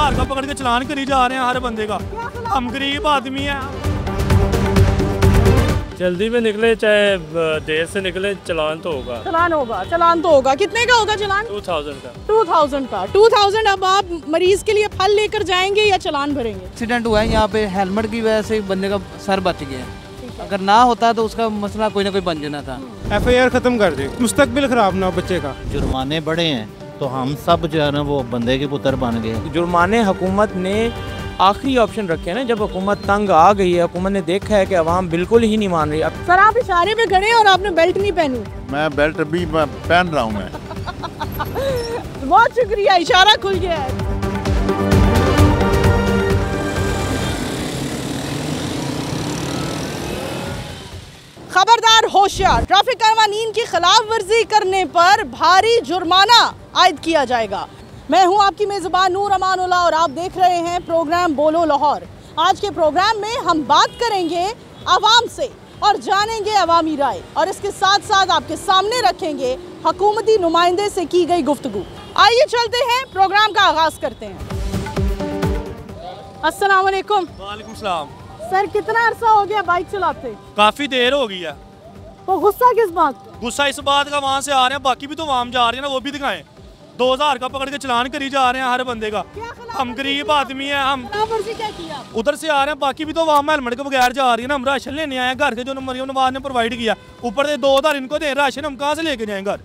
2000 का पकड़ के चलान करी जा रहे हैं हर बंदे का। हम गरीब आदमी हैं। जल्दी में निकले चाहे देर से निकले, चलान तो होगा। चलान तो होगा। कितने का होगा चलान? 2000 का। 2000 अब आप मरीज के लिए फल लेकर जाएंगे या चलान भरेंगे? एक्सीडेंट हुआ है यहाँ पे, हेलमेट की वजह से बंदे का सर बच गया है। अगर ना होता तो उसका मसला कोई ना कोई बन जाना था। FIR खत्म कर दे, मुस्तकबिल खराब ना हो बच्चे का। जुर्माने बढ़े हैं तो हम सब जो है ना वो बंदे के पुत्र बन गए। जुर्माने हुकूमत ने आखिरी ऑप्शन रखे हैं ना, जब हुकूमत तंग आ गई है, हुकूमत ने देखा है कि अवाम बिल्कुल ही नहीं मान रही। सर आप इशारे पे खड़े हैं और आपने बेल्ट नहीं पहनी। मैं बेल्ट अभी पहन रहा हूँ मैं। बहुत शुक्रिया, इशारा खुल गया है। खबरदार होशियार, ट्रैफिक कानून की खिलाफ वर्जी करने पर भारी जुर्माना आयद किया जाएगा। मैं हूं आपकी मेज़बान नूर अमानुल्लाह और आप देख रहे हैं प्रोग्राम बोलो लाहौर। आज के प्रोग्राम में हम बात करेंगे आवाम से और जानेंगे अवामी राय, और इसके साथ साथ आपके सामने रखेंगे हुकूमती नुमाइंदे से की गई गुफ्तगू। आइए चलते हैं, प्रोग्राम का आगाज करते हैं। अस्सलाम वालेकुम। वालेकुम सलाम। सर कितना अरसा हो गया बाइक चलाते? काफी देर हो गई है। तो गुस्सा किस बात? गुस्सा इस बात का वहाँ से आ रहे हैं, बाकी भी तो आवाम जा रही है ना, वो भी दिखाएं। 2000 का पकड़ के चलान करी जा रहे हैं हर बंदे का। हम गरीब आदमी हैं। हम क्या किया? उधर से आ रहे हैं, बाकी भी तो आवाम हेलमेट के बगैर जा रही है ना। हम राशन लेने आए हैं घर से, जो मरियम नवाज ने प्रोवाइड किया, ऊपर से 2000 इनको दे राशन, हम कहाँ से लेके जाएं घर?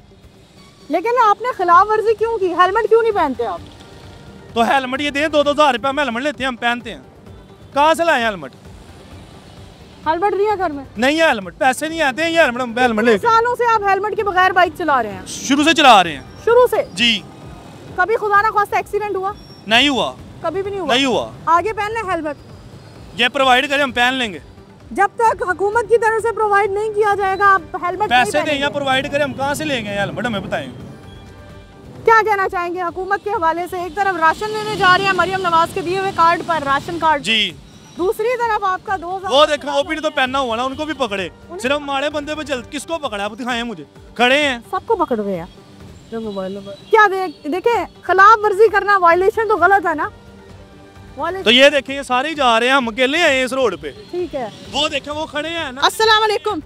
लेकिन आपने खिलाफ वर्जी क्यों की? हेलमेट क्यों नहीं पहनते आप? तो हेलमेट ये दें, 2-2000 रुपये हम हेलमेट लेते हैं, हम पहनते हैं। कहाँ से लाए हेलमेट? हेलमेट नहीं है घर में? नहीं है हेलमेट, पैसे नहीं आते हैं ये हेलमेट, हम हेलमेट लेके। सालों से आप हेलमेट के बगैर बाइक चला रहे हैं? शुरू से चला रहे हैं। शुरू से जी। कभी खुदा ना खास्ता एक्सीडेंट हुआ? नहीं हुआ। कभी भी नहीं हुआ? नहीं हुआ। आगे पहन लें हेलमेट, ये प्रोवाइड करें, हम पहन लेंगे। जब तक हुकूमत की तरफ से प्रोवाइड नहीं किया जाएगा आप हेलमेट पैसे दें या प्रोवाइड करें, हम कहाँ से लेंगे हेलमेट, हमें बताएं। क्या कहना चाहेंगे हुकूमत के हवाले से? एक तरफ राशन लेने जा रहे हैं मरियम नवाज के दिए हुए कार्ड पर, राशन कार्ड जी, दूसरी तरफ आपका 2000। वो देखो, वो भी तो पहनना हुआ ना, उनको भी पकड़े। सिर्फ माड़े बंदे पे चल, किसको पकड़ा आप दिखाएं मुझे? खड़े हैं, सबको पकड़ रहे हैं। क्या देखे, खिलाफ वर्जी करना वायलेशन तो गलत है ना। तो ये देखें, ये सारे जा रहे हैं, हम अकेले हैं इस रोड पे। ठीक है, वो देखें, वो खड़े हैं ना। अस्सलाम वालेकुम।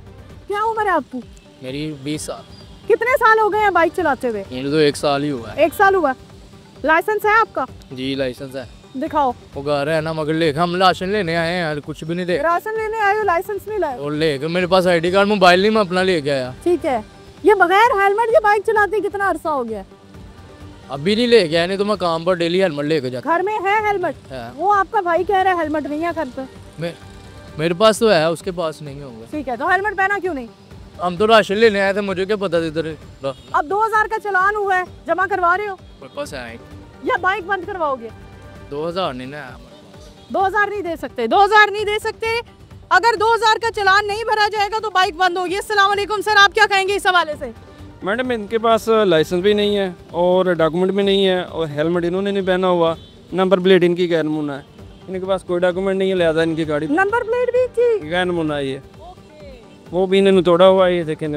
क्या उम्र है आपकी? मेरी 20 साल। कितने साल हो गए हैं बाइक चलाते हुए? ये तो 1 साल ही हुआ है। 1 साल हुआ। लाइसेंस है आपका? जी लाइसेंस है। दिखाओ। वो घर है ना, मगर लेकर हम राशन लेने आए हैं, कुछ भी नहीं दे। राशन लेने आए हो, लाइसेंस नहीं लाए? और लेकर मेरे पास ID कार्ड, मोबाइल नहीं, मैं अपना लेके आया। ठीक है, ये बगैर हेलमेट के बाइक चलाते कितना अरसा हो गया? अभी नहीं लेके आया, नहीं तो मैं काम पर डेली हेलमेट लेके जाता। घर में है हेलमेट? वो आपका भाई कह रहा है हेलमेट नहीं है घर पे। मेरे पास तो है, उसके पास नहीं होगा। ठीक है, तो हेलमेट पहना क्यों नहीं? हम तो राशन लेने आए थे, मुझे क्या पता इधर। अब 2000 का चलान हुआ है, जमा करवा रहे हो? मेरे पास है या बाइक बंद करवाओगे? 2000 नहीं ना, 2000 नहीं दे सकते। 2000 नहीं दे सकते। अगर 2000 का चलान नहीं भरा जाएगा तो बाइक बंद होगी। अस्सलाम वालेकुम सर, आप क्या कहेंगे इस हवाले से? मैडम, इनके पास लाइसेंस भी नहीं है और डॉक्यूमेंट भी नहीं है, और हेलमेट इन्होंने नहीं पहना हुआ, नंबर प्लेट इनकी गैर नमूना है, इनके पास कोई डॉक्यूमेंट नहीं है, लिहाजा इनकी गाड़ी नंबर प्लेट भी थी गैर नमूना है। ये वो भी इन्होंने तोड़ा हुआ है, ये देखें,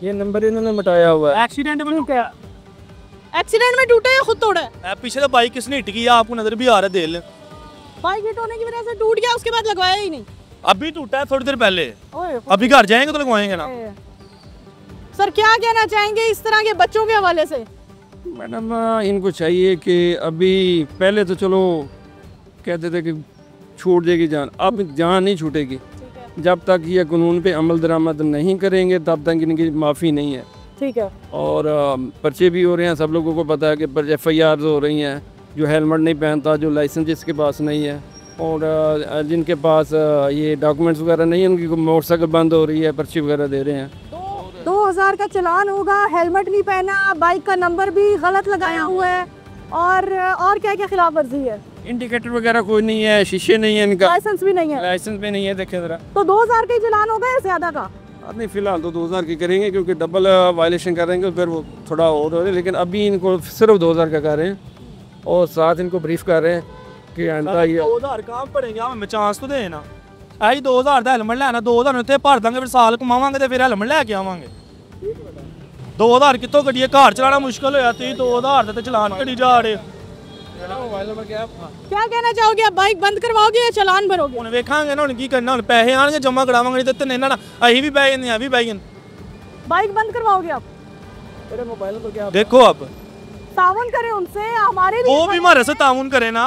ये नंबर इन्होंने मिटाया हुआ है। एक्सीडेंट में क्या? एक्सीडेंट में टूटा या खुद तोड़ा है? पीछे तो बाइक किसने हिट की, आपको नजर भी आ रहा है, देख लें। बाइक हिट होने की वजह से टूट गया, उसके बाद लगवाया ही नहीं? अभी टूटा है, थोड़ी देर पहले। अभी घर जाएंगे तो लगवाएंगे ना। सर क्या कहना चाहेंगे इस तरह के बच्चों के हवाले से? मैडम, इनको चाहिए कि अभी, पहले तो चलो कहते थे कि छूट जाएगी जान, अब जान नहीं छूटेगी। जब तक ये कानून पे अमल दरामद नहीं करेंगे तब तक इनकी माफ़ी नहीं है। ठीक है। और पर्चे भी हो रहे हैं, सब लोगों को पता है कि FIR हो रही हैं, जो हेलमेट नहीं पहनता, जो लाइसेंस जिसके पास नहीं है, और जिनके पास ये डॉक्यूमेंट्स वगैरह नहीं है, उनकी मोटरसाइकिल बंद हो रही है, पर्ची वगैरह दे रहे हैं। 2000 का चलान होगा, हेलमेट नहीं पहना, बाइक का नंबर भी गलत लगाया हुआ है, और क्या क्या खिलाफ वर्जी है? इंडिकेटर वगैरह कोई नहीं है, शीशे नहीं है इनका, लाइसेंस भी नहीं है। लाइसेंस भी नहीं है, देखे जरा। तो 2000 का चलान होगा या ज्यादा का? नहीं, फिलहाल तो 2000 की करेंगे, क्योंकि डबल वायलेशन करेंगे फिर वो थोड़ा और हो रहा है, लेकिन अभी इनको सिर्फ 2000 का कर रहे हैं, और साथ इनको ब्रीफ कर रहे हैं कि आंदा ये 2000 काम पड़ेंगे, हमें चांस तो देना। आई 2000 का हेलमेट लेना, 2000 उत्ते भर देंगे, फिर साल कमावांगे तो फिर हेलमेट लेके आवांगे। 2000 कितों कटिए, घर चलाना मुश्किल हो जाती, 2000 का चलान कटी जा रहे। क्या कहना चाहोगे आप, बाइक बंद करवाओगे या चालान भरोगे? ਹੁਣ ਵੇਖਾਂਗੇ ਨਾ ਹੁਣ ਕੀ ਕਰਨਾ, ਹੁਣ ਪੈਸੇ ਆਣਗੇ ਜਮਾ ਕਰਾਵਾਂਗੇ ਤੇ ਤਨੇ ਨਾ ਅਸੀਂ ਵੀ ਬੈ ਜਾਂਦੇ ਆ ਵੀ ਬੈ ਜਾਂਦੇ। बाइक बंद करवाओगे आप? देखो अब ताउन करें उनसे, हमारे वो भी हमारे से ताउन करे ना।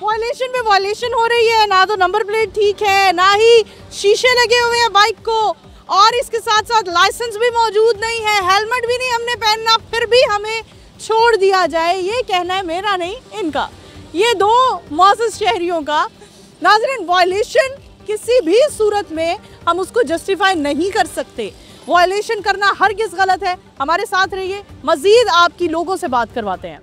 वॉयलेशन में वॉयलेशन हो रही है, ना तो नंबर प्लेट ठीक है, ना ही शीशे लगे हुए हैं बाइक को, और इसके साथ साथ लाइसेंस भी मौजूद नहीं है, हेलमेट भी नहीं हमने पहनना, फिर भी हमें छोड़ दिया जाए। ये कहना है मेरा नहीं, इनका, ये दो मुअज़्ज़ज़ शहरियों का। नाज़रीन, वॉयलेशन किसी भी सूरत में हम उसको जस्टिफाई नहीं कर सकते। वॉयलेशन करना हरगिज़ गलत है। हमारे साथ रहिए, मज़ीद आपकी लोगों से बात करवाते हैं।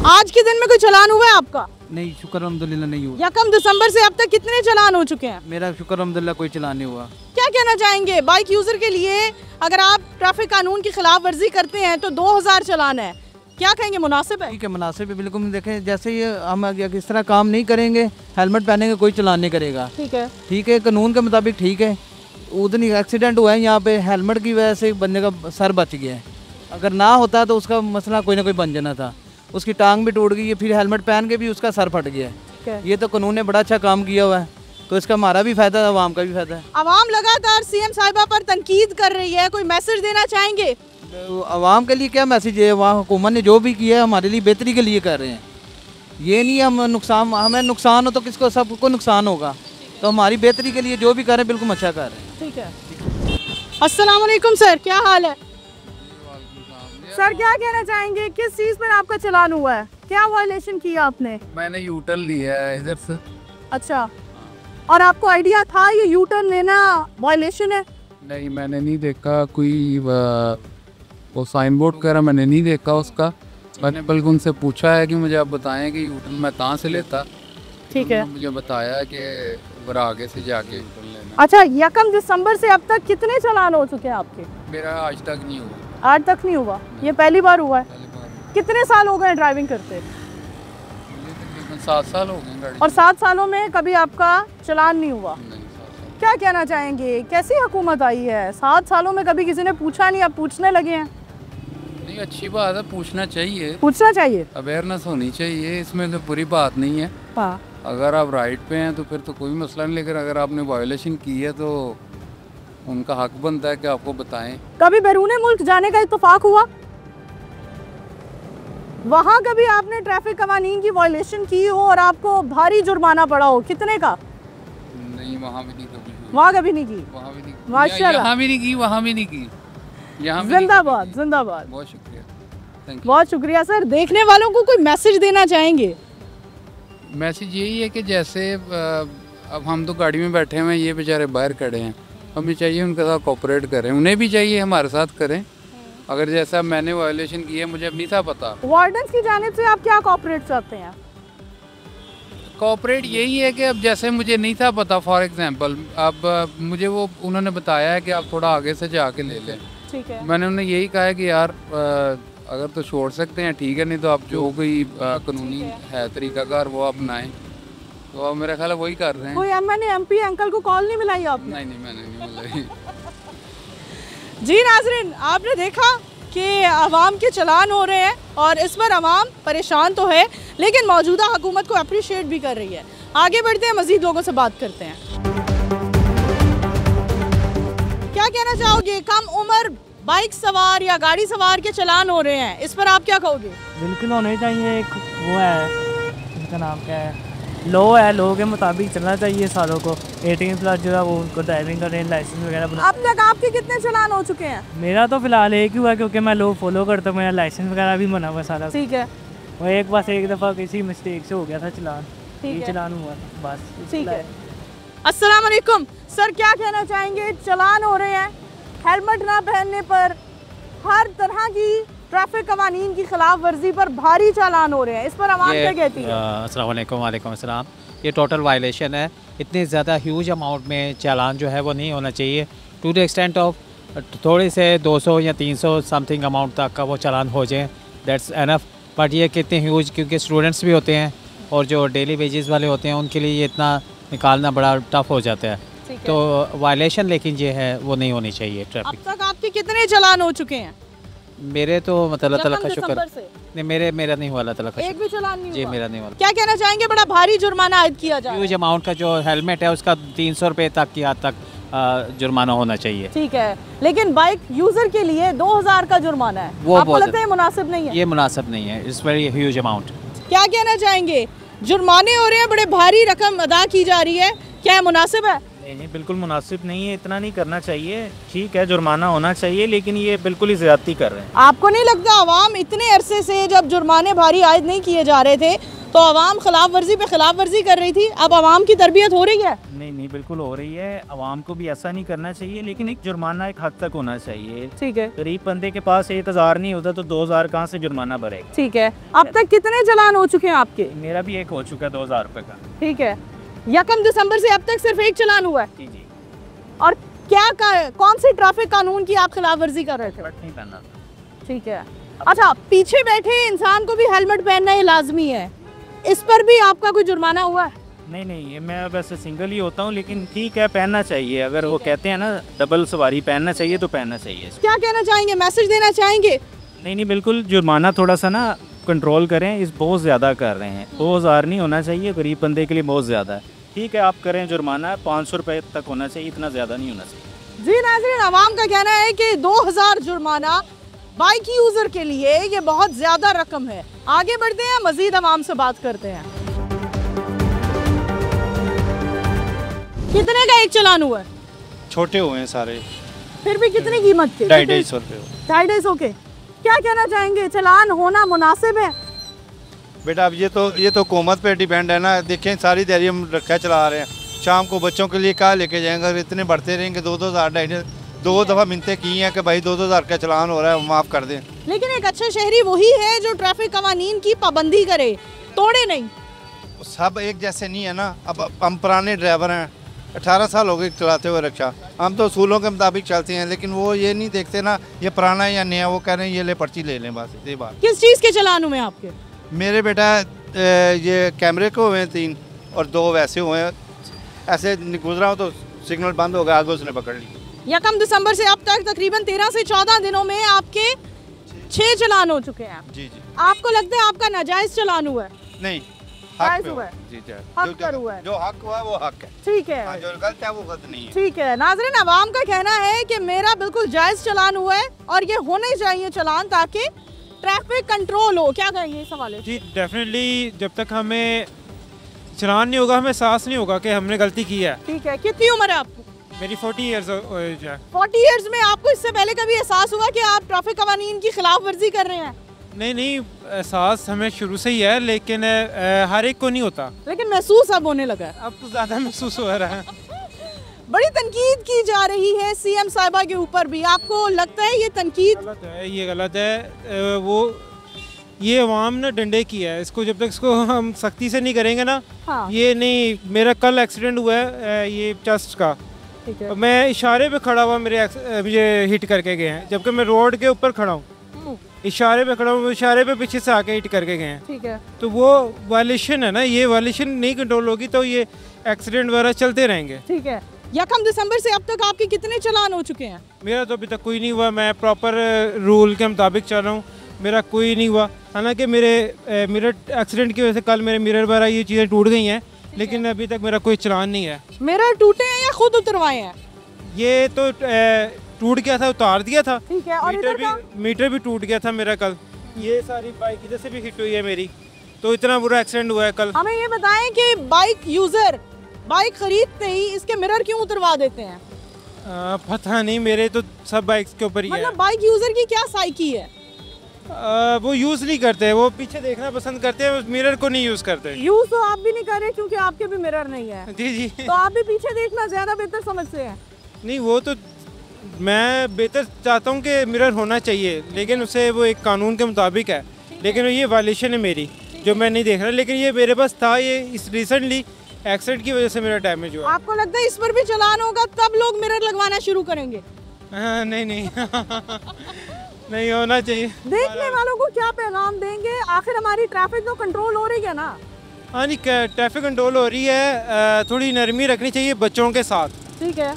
आज के दिन में कोई चालान हुआ है आपका? नहीं, शुक्र अल्हम्दुलिल्लाह नहीं हुआ। 1 दिसंबर से अब तक कितने चालान हो चुके हैं? मेरा शुक्र अल्हम्दुलिल्लाह कोई चालान नहीं हुआ। क्या कहना चाहेंगे बाइक यूजर के लिए? अगर आप ट्रैफिक कानून की खिलाफ वर्जी करते हैं तो 2000 चालान है, क्या कहेंगे, मुनासिब है? ठीक है, मुनासिब है, बिल्कुल। देखें, जैसे ये हम इस तरह काम नहीं करेंगे, हेलमेट पहनेंगे, कोई चालान नहीं करेगा। ठीक है, ठीक है, कानून के मुताबिक ठीक है। उधर एक्सीडेंट हुआ है यहाँ पे, हेलमेट की वजह से बंदे का सर बच गया है। अगर ना होता तो उसका मसला कोई ना कोई बन जाना था। उसकी टांग भी टूट गई है, फिर हेलमेट पहन के भी उसका सर फट गया है। ये तो कानून ने बड़ा अच्छा काम किया हुआ है, तो इसका हमारा भी फ़ायदा है, आवाम का भी फ़ायदा है। आवाम लगातार सीएम साहिबा पर तनकीद कर रही है, कोई मैसेज देना चाहेंगे? आवाम के लिए क्या मैसेज है? वहाँ हुकूमत ने जो भी किया है हमारे लिए बेहतरी के लिए कर रहे हैं। ये नहीं हम नुकसान, हमें नुकसान हो तो किसको, सबको नुकसान होगा। तो हमारी बेहतरी के लिए जो भी कर रहे हैं बिल्कुल अच्छा कर रहे हैं। ठीक है। अस्सलाम वालेकुम सर, क्या हाल है? सर, क्या कहना चाहेंगे, किस चीज़ पर आपका चालान हुआ है? क्या वायलेशन किया आपने? मैंने यूटर्न लिया है इधर से। अच्छा, और आपको आइडिया था ये यूटर्न लेना वायलेशन है? नहीं, मैंने नहीं देखा कोई वो साइन बोर्ड वगैरह मैंने नहीं देखा उसका। मैंने बल्कि उनसे पूछा है कि मुझे आप बताएं कि यूटर्न मैं कहाँ से लेता। ठीक है, मुझे बताया कि वर आगे से जाके यूटर्न लेना। अच्छा, 1 दिसंबर से अब तक कितने चालान हो चुके हैं आपके? मेरा आज तक नहीं हुआ। आज तक नहीं हुआ? ये पहली बार हुआ है? कितने साल हो गए ड्राइविंग करते? तकरीबन 7 साल हो गए गाड़ी। और 7 सालों में कभी आपका चालान नहीं हुआ? नहीं, 7 साल। क्या कहना चाहेंगे, कैसी हुकूमत आई है? 7 सालों में कभी किसी ने पूछा नहीं, अब पूछने लगे हैं? नहीं, अच्छी बात है, पूछना चाहिए, पूछना चाहिए, अवेयरनेस होनी चाहिए, इसमें तो बुरी बात नहीं है। हाँ। अगर आप राइट पे हैं तो फिर तो कोई मसला नहीं, लेकिन अगर आपने वायलेशन की है तो उनका हक बनता है कि आपको बताएं। कभी बैरूने मुल्क जाने का इत्तेफाक हुआ? वहाँ कभी आपने ट्रैफिक कवानीन की वायलेशन की हो और आपको भारी जुर्माना पड़ा हो, कितने का? नहीं, वहाँ भी नहीं कभी हुई। वहाँ कभी नहीं की? वहाँ भी नहीं, माशाल्लाह। यहाँ भी नहीं की, वहाँ भी नहीं की, यहाँ भी जिंदाबाद, जिंदाबाद। बहुत शुक्रिया, थैंक यू। बहुत शुक्रिया सर। देखने वालों को कोई मैसेज देना चाहेंगे? मैसेज यही है कि जैसे अब हम तो गाड़ी में बैठे हुए हैं, ये बेचारे बाहर खड़े हैं, हमें चाहिए उनके साथ कोऑपरेट करें, उन्हें भी चाहिए हमारे साथ करें। अगर जैसा मैंने वायलेशन की है, मुझे अब नहीं था पता। वार्डन की जानिब से आप क्या कोऑपरेट चाहते हैं? कोऑपरेट यही है कि अब जैसे मुझे नहीं था पता, फॉर एग्जांपल अब मुझे वो उन्होंने बताया है कि आप थोड़ा आगे से जाके ले लें। ठीक है, मैंने उन्हें यही कहा है कि यार अगर तो छोड़ सकते हैं ठीक है, नहीं तो आप जो कोई कानूनी है तरीकाकार वो अपनाएं। तो अब मेरा ख्याल है वही कर रहे हैं। कोई एमपी अंकल को कॉल नहीं मिलाई आपने? नहीं, मैंने नहीं मिलाई। जी नाजरीन, आपने देखा कि आवाम के चलान हो रहे हैं और इस पर आवाम परेशान तो है, लेकिन मौजूदा हुकूमत को अप्रिशिएट भी कर रही है। आगे बढ़ते हैं, मजीद लोगों से बात करते हैं। क्या कहना चाहोगे, कम उम्र बाइक सवार या गाड़ी सवार के चलान हो रहे हैं, इस पर आप क्या कहोगे? बिल्कुल होने चाहिए। एक वो है, उनका नाम क्या है, लो है, लो के मुताबिक चलना चाहिए सारों को। 18+ जो है वो उनको ड्राइविंग करें, लाइसेंस वगैरह बना। अब तक आपके कितने चलान हो चुके हैं? मेरा तो फिलहाल एक ही हुआ, क्योंकि मैं लो फॉलो करता हूँ, मेरा लाइसेंस वगैरह भी बना हुआ सारा। ठीक है, वो एक बस एक दफ़ा किसी मिस्टेक से हो गया था चलान, ये चलान हुआ था बस। ठीक है। अस्सलाम वालेकुम सर, क्या कहना चाहेंगे, चलान हो रहे हैं हेलमेट ना पहनने पर, हर तरह की ट्रैफिक कवानीन की खिलाफ वर्जी पर भारी चालान हो रहे हैं, इस पर आवाम क्या कहती है? अस्सलाम वालेकुम। वालेकुम अस्सलाम। ये टोटल वायलेशन है, इतने ज़्यादा ह्यूज अमाउंट में चालान जो है वो नहीं होना चाहिए। टू द एक्सटेंट ऑफ थोड़े से 200 या 300 समथिंग अमाउंट तक का वो चालान हो जाए, दैट्स एनफ। बट ये कितने ह्यूज, क्योंकि स्टूडेंट्स भी होते हैं और जो डेली वेजेस वाले होते हैं उनके लिए ये इतना निकालना बड़ा टफ हो जाता है। तो वायलेशन लेकिन ये है वो नहीं होनी चाहिए ट्रैफिक। अब तक आपके कितने चालान हो चुके हैं? मेरे तो मतलब अल्लाह ताला का शुक्र दिसंबर से नहीं, मेरा नहीं हुआ, अल्लाह ताला का एक शुक्र। भी चालान नहीं जी हुआ? मेरा नहीं हुआ। क्या कहना चाहेंगे? बड़ा भारी जुर्माना आयद किया जा रहा ह्यूज अमाउंट का जो हेलमेट है उसका 300 रुपये तक की हद तक जुर्माना होना चाहिए। ठीक है, लेकिन बाइक यूजर के लिए 2000 का जुर्माना है, वो आपको बहुत लगता है मुनासिब नहीं है? ये मुनासिब नहीं है, इट्स वेरी ह्यूज अमाउंट। क्या कहना चाहेंगे? जुर्माने हो रहे हैं, बड़े भारी रकम अदा की जा रही है, क्या मुनासिब है? नहीं, बिल्कुल मुनासिब नहीं है, इतना नहीं करना चाहिए। ठीक है, जुर्माना होना चाहिए, लेकिन ये बिल्कुल ही ज़्यादती कर रहे हैं। आपको नहीं लगता आवाम इतने अरसे से जब जुर्माने भारी आयद नहीं किए जा रहे थे तो आवाम खिलाफ वर्जी पे खिलाफ वर्जी कर रही थी, अब आवाम की तरबियत हो रही है? नहीं, बिल्कुल हो रही है। आवाम को भी ऐसा नहीं करना चाहिए, लेकिन एक जुर्माना एक हद तक होना चाहिए। ठीक है, गरीब बंदे के पास 1000 नहीं होता तो 2000 कहाँ से जुर्माना भरेगा? ठीक है। अब तक कितने चालान हो चुके हैं आपके? मेरा भी एक हो चुका 2000 रुपये का। ठीक है, 1 दिसंबर से अब तक सिर्फ एक चालान हुआ है? जी। और कौन सी ट्रैफिक कानून की आप खिलाफ वर्जी कर रहे थे? नहीं पहनना था। ठीक है, अच्छा, पीछे बैठे इंसान को भी हेलमेट पहनना ही लाजमी है, इस पर भी आपका कोई जुर्माना हुआ है? नहीं, मैं वैसे सिंगल ही होता हूँ, लेकिन ठीक है, पहनना चाहिए। अगर वो कहते हैं ना डबल सवारी पहनना चाहिए तो पहनना चाहिए। क्या कहना चाहेंगे, मैसेज देना चाहेंगे? नहीं, बिल्कुल जुर्माना थोड़ा सा ना कंट्रोल करें, इस बहुत ज़्यादा कर रहे हैं। 2000 नहीं होना चाहिए, गरीब बंदे के लिए बहुत ज़्यादा है। ठीक है, आप करें जुर्माना 500 रुपये तक होना चाहिए, इतना ज़्यादा नहीं होना चाहिए। जी नाज़रीन, आवाम का कहना है कि 2000 जुर्माना बाइक यूज़र के लिए ये बहुत ज़्यादा रकम है। आगे बढ़ते हैं, मज़ीद आवाम से बात करते हैं। कितने का एक चालान हुआ है? छोटे हुए हैं सारे। फिर भी कितनी कीमत के? 250 रुपये। 250 के। क्या कहना चाहेंगे, चालान होना मुनासिब है? बेटा अब ये तो हुकूमत पे डिपेंड है ना। देखें सारी दिहाड़ी हम रखा चला रहे हैं, शाम को बच्चों के लिए कहाँ लेके जाएंगे? अगर इतने बढ़ते रहेंगे 2-2000 250, 2 दफ़ा मिन्नतें की हैं कि भाई 2-2000 का चालान हो रहा है, माफ़ कर दें। लेकिन एक अच्छा शहरी वही है जो ट्रैफिक कवानीन की पाबंदी करे, तोड़े नहीं। सब एक जैसे नहीं है ना। अब हम पुराने ड्राइवर हैं, 18 साल हो गए चलाते हुए रिक्शा, हम तो उसूलों के मुताबिक चलते हैं, लेकिन वो ये नहीं देखते ना ये पुराना है या नया। वो कह रहे हैं ये ले पर्ची ले लें, बस ये बात। किस चीज़ के चालान हुए आपके? मेरे बेटा ये कैमरे को हुए हैं 3 और 2 वैसे हुए हैं। ऐसे गुजरा हो तो सिग्नल बंद हो गया, आगे उसने पकड़ ली। 1 दिसंबर से अब तक तकरीबन 13 से 14 दिनों में आपके 6 चालान हो चुके हैं। जी। आपको लगता है आपका नाजायज चालान हुआ है? नहीं, जायज हुआ है। जी, हक पर हुआ है। जो हक हुआ है वो हक है। ठीक है, जो गलत है वो गलत नहीं है। ठीक है। नाज़रीन, आवाम का कहना है कि मेरा बिल्कुल जायज चालान हुआ है और ये होने चाहिए चालान ताकि ट्रैफिक कंट्रोल हो। क्या कहेंगे इस हवाले? जी डेफिनेटली, जब तक हमें चलान नहीं होगा, हमें एहसास नहीं होगा कि हमने गलती की है। ठीक है, कितनी उम्र है आपकी? मेरी 40 ईयर्स एज है। 40 ईयर्स में आपको इससे पहले कभी एहसास हुआ कि आप ट्रैफिक कवानीन की खिलाफ वर्जी कर रहे हैं? नहीं, एहसास हमें शुरू से ही है, लेकिन हर एक को नहीं होता। लेकिन महसूस अब होने लगा है। अब तो ज़्यादा महसूस हो रहा है। बड़ी तनकीद की जा रही है सीएम साहिबा के ऊपर भी, आपको लगता है ये तनकीद गलत है? ये गलत है। वो ये अवाम ने डंडे किया है, इसको जब तक इसको हम सख्ती से नहीं करेंगे ना। हाँ। ये नहीं, मेरा कल एक्सीडेंट हुआ है ये चेस्ट का। ठीक है। मैं इशारे पे खड़ा हुआ, मुझे हिट करके गए हैं, जबकि मैं रोड के ऊपर खड़ा हूँ। इशारे पे खड़ा हूँ, इशारे पे पीछे से आके हिट करके गए हैं। ठीक है। तो वो वायलेशन है ना, ये वायलेशन नहीं कंट्रोल होगी तो ये एक्सीडेंट वगैरह चलते रहेंगे। ठीक है। 1 दिसंबर से अब तक आपके कितने चालान हो चुके हैं? मेरा तो अभी तक कोई नहीं हुआ, मैं प्रॉपर रूल के मुताबिक चल रहा हूँ, मेरा कोई नहीं हुआ। हालांकि मेरे एक्सीडेंट की वजह से कल मेरे मिरर वगैरह ये चीज़ें टूट गई हैं, लेकिन अभी तक मेरा कोई चालान नहीं है। मिरर टूटे हैं या खुद उतरवाए हैं? ये तो टूट गया था, उतार दिया था। ठीक है। और मीटर भी टूट गया था मेरा कल। ये सारी बाइक इधर से भी हिट हुई है मेरी, तो इतना बुरा एक्सीडेंट हुआ है कल। हमें ये बताएं कि बाइक यूजर बाइक खरीदते ही इसके मिरर क्यों उतरवा देते हैं? पता नहीं, मेरे तो सब बाइक्स के ऊपर ही है। मतलब बाइक यूजर की क्या साइकी है? वो यूज़ नहीं करते, वो पीछे देखना पसंद करते हैं, मिरर को नहीं यूज़ करते। यूज़ तो आप भी नहीं कर रहे क्योंकि आपके भी मिरर नहीं है। जी। तो आप भी पीछे देखना ज़्यादा बेहतर समझते हैं? नहीं, वो तो मैं बेहतर चाहता हूँ कि मिरर होना चाहिए, लेकिन उसे वो एक कानून के मुताबिक है, लेकिन ये वायलेशन है मेरी जो मैं नहीं देख रहा। लेकिन ये मेरे पास था, ये इस रिसेंटली एक्सीडेंट की वजह से मेरा डैमेज हुआ। आपको लगता है इस पर भी चालान होगा तब लोग मिरर लगवाना शुरू करेंगे? नहीं नहीं होना चाहिए। देखने वालों को क्या पैगाम देंगे? आखिर हमारी ट्रैफिक तो कंट्रोल हो रही है ना? हाँ जी, ट्रैफिक कंट्रोल हो रही है, थोड़ी नरमी रखनी चाहिए बच्चों के साथ। ठीक है।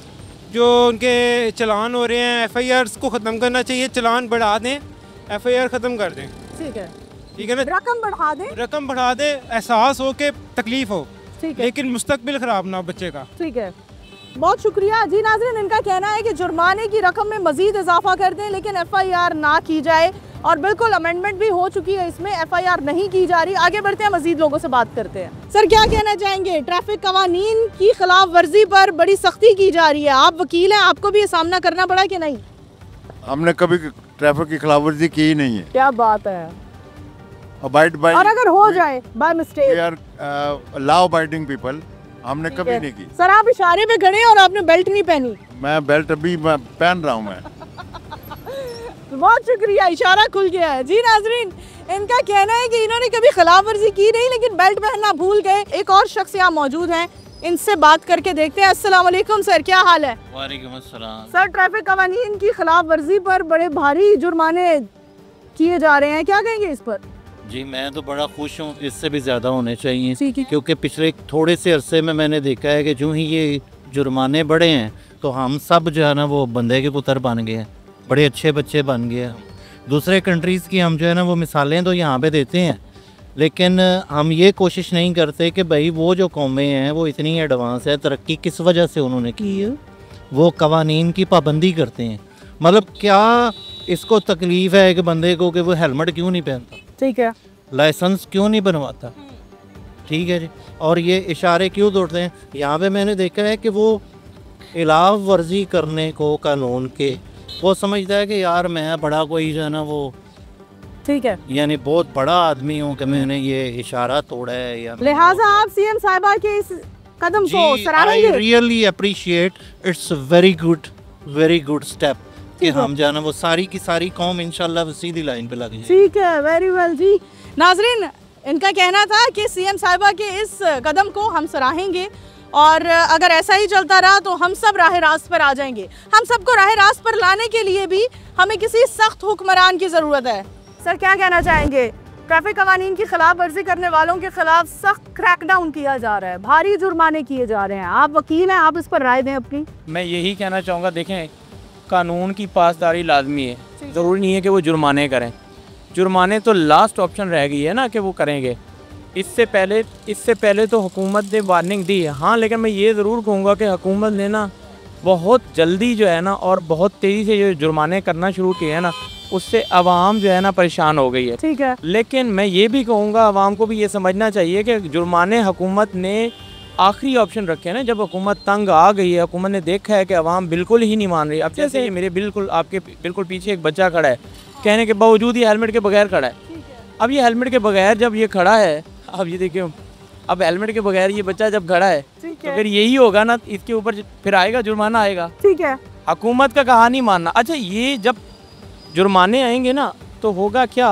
जो उनके चलान हो रहे हैं FIRs को ख़त्म करना चाहिए, चलान बढ़ा दें, FIR ख़त्म कर दें। ठीक है, ठीक है ना, रकम बढ़ा दें, रकम बढ़ा दें, एहसास हो के तकलीफ हो, ठीक है, लेकिन मुस्तकबिल ख़राब ना हो बच्चे का। ठीक है, बहुत शुक्रिया जी। नाज़रीन, इनका कहना है कि जुर्माने की रकम में मजीद इजाफा कर दें लेकिन FIR ना की जाए, और बिल्कुल अमेंडमेंट भी हो चुकी है, इसमें FIR नहीं की जा रही। आगे बढ़ते हैं, मजीद लोगों से बात करते हैं। सर, क्या कहना चाहेंगे? ट्रैफिक कवानीन की खिलाफ वर्जी पर बड़ी सख्ती की जा रही है, आप वकील हैं, आपको भी ये सामना करना पड़ा कि नहीं? हमने कभी ट्रैफिक की खिलाफ वर्जी की ही नहीं है। क्या बात है। अबाइड बाय, और अगर हो जाए by mistake, we are law abiding people, हमने कभी नहीं की। सर, आप इशारे पे खड़े हैं और आपने बेल्ट नहीं पहनी। मैं बेल्ट अभी पहन रहा हूँ मैं। बहुत शुक्रिया, इशारा खुल गया है। जी नाजरीन, इनका कहना है कि इन्होंने कभी खिलाफ वर्जी की नहीं लेकिन बेल्ट पहनना भूल गए। एक और शख्स यहाँ मौजूद हैं, इनसे बात करके देखते हैं। अस्सलाम वालेकुम सर, क्या हाल है? वालेकुम अस्सलाम। सर, ट्रैफिक कवानीन की खिलाफ वर्जी पर बड़े भारी जुर्माने किए जा रहे हैं, क्या कहेंगे इस पर? जी, मैं तो बड़ा खुश हूँ, इससे भी ज़्यादा होने चाहिए, क्योंकि पिछले थोड़े से अरसे में मैंने देखा है कि जो ही ये जुर्माने बढ़े हैं तो हम सब जो है ना वो बंदे के पुत्र बन गए हैं, बड़े अच्छे बच्चे बन गए हैं। दूसरे कंट्रीज़ की हम जो है ना वो मिसालें तो यहाँ पे देते हैं, लेकिन हम ये कोशिश नहीं करते कि भाई वो जो कौमें हैं वो इतनी एडवांस है, तरक्की किस वजह से उन्होंने की है, वो कवानीन की पाबंदी करते हैं। मतलब क्या इसको तकलीफ़ है कि बंदे को कि वो हेलमेट क्यों नहीं पहनता, ठीक है, लाइसेंस क्यों नहीं बनवाता, ठीक है जी, और ये इशारे क्यों तोड़ते हैं। यहाँ पे मैंने देखा है कि वो खिलाफ वर्जी करने को कानून के वो समझता है कि यार मैं बड़ा कोई जो है ना वो, ठीक है, यानी बहुत बड़ा आदमी हूँ कि मैंने ये इशारा तोड़ा है, या लिहाजा आप CM साहिबा के इस कदम को सराहेंगे? I really appreciate, it's very good step कि हम जो है ना वो सारी की सारी कौम इंशाल्लाह सीधी लाइन पे लग जाए। ठीक है, वेरी वेल जी। नाजरीन, इनका कहना था कि CM साहिबा के इस कदम को हम सराहेंगे और अगर ऐसा ही चलता रहा तो हम सब राह रास्त पर आ जाएंगे। हम सबको राह रास्त पर लाने के लिए भी हमें किसी सख्त हुक्मरान की ज़रूरत है। सर, क्या कहना चाहेंगे? ट्रैफिक कवानीन की खिलाफ वर्जी करने वालों के खिलाफ सख्त क्रैकडाउन किया जा रहा है, भारी जुर्माने किए जा रहे हैं, आप वकील हैं, आप इस पर राय दें अपनी। मैं यही कहना चाहूँगा, देखें कानून की पासदारी लाजमी है, ज़रूरी नहीं है कि वो जुर्माने करें, जुर्माने तो लास्ट ऑप्शन रह गई है ना कि वो करेंगे। इससे पहले तो हुकूमत ने वार्निंग दी है, हाँ, लेकिन मैं ये ज़रूर कहूँगा कि हुकूमत ने ना बहुत जल्दी जो है ना और बहुत तेज़ी से जो जुर्माने करना शुरू किए हैं ना, उससे आवाम जो है ना परेशान हो गई है। ठीक है, लेकिन मैं ये भी कहूँगा आवाम को भी ये समझना चाहिए कि जुर्माने हुकूमत ने आखिरी ऑप्शन रखे हैं ना, जब हुकूमत तंग आ गई है, हुकूमत ने देखा है कि आवाम बिल्कुल ही नहीं मान रही। अब जैसे ये मेरे आपके बिल्कुल पीछे एक बच्चा खड़ा है, कहने के बावजूद ये हेलमेट के बगैर खड़ा है। अब ये हेलमेट के बगैर जब ये खड़ा है, अब ये देखिए, अब हेलमेट के बगैर ये बच्चा जब खड़ा है तो अगर यही होगा ना, इसके ऊपर फिर आएगा जुर्माना आएगा। ठीक है, हुकूमत का कहा नहीं मानना। अच्छा, ये जब जुर्माने आएंगे ना तो होगा क्या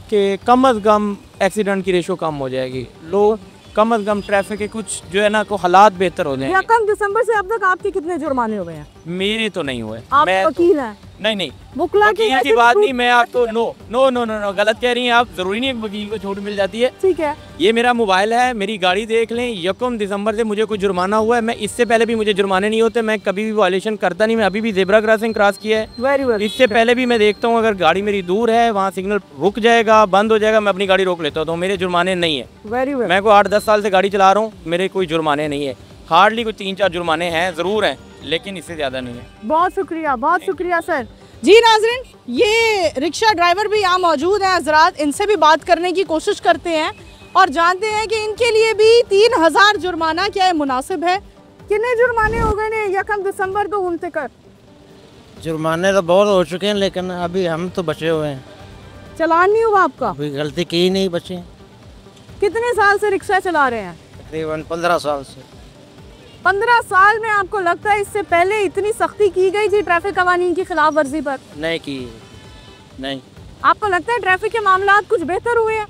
कि कम अज़ कम एक्सीडेंट की रेशो कम हो जाएगी, लोग कम अज़ कम ट्रैफिक के कुछ जो है ना को हालात बेहतर हो जाएंगे। 1 दिसंबर से अब तक आपके कितने जुर्माने हो गए हैं? मेरे तो नहीं हुए। आप मैं वकील हैं? नहीं, बुकला की बात नहीं, मैं आपको नो गलत कह रही हैं आप। जरूरी नहीं वकील को छूट मिल जाती है। ठीक है, ये मेरा मोबाइल है, मेरी गाड़ी देख लें, 1 दिसंबर से मुझे कोई जुर्माना हुआ है। मैं इससे पहले भी मुझे जुर्माने नहीं होते, मैं कभी भी वायलेशन करता नहीं। मैं अभी भी जेब्रा क्रॉसिंग क्रॉस किया है। Very well. इससे पहले भी मैं देखता हूँ अगर गाड़ी मेरी दूर है, वहाँ सिग्नल रुक जाएगा, बंद हो जाएगा, मैं अपनी गाड़ी रोक लेता हूँ, तो मेरे जुर्माने नहीं है। Very well. मैं कोई 8-10 साल से गाड़ी चला रहा हूँ, मेरे कोई जुर्माने नहीं है। हार्डली कोई 3-4 जुर्माने हैं, ज़रूर हैं, लेकिन इससे ज़्यादा नहीं है। बहुत शुक्रिया सर। जी नाज़रीन, ये रिक्शा ड्राइवर भी यहाँ मौजूद हैं हजरात, इनसे भी बात करने की कोशिश करते हैं और जानते हैं कि इनके लिए भी 3000 जुर्माना क्या है मुनासिब है। कितने जुर्माने हो गए ने 1 दिसंबर को घूमते कर? जुर्माने तो बहुत हो चुके हैं, लेकिन अभी हम तो बचे हुए हैं। चलान नहीं हुआ आपका? अभी गलती की ही नहीं, बचे। कितने साल से रिक्शा चला रहे हैं? तकरीबन 15 साल से। 15 साल में आपको लगता है इससे पहले इतनी सख्ती की गई थी ट्रैफिक कवानीन की खिलाफ वर्जी पर? नहीं की, नहीं। आपको लगता है ट्रैफिक के मामलात कुछ बेहतर हुए हैं?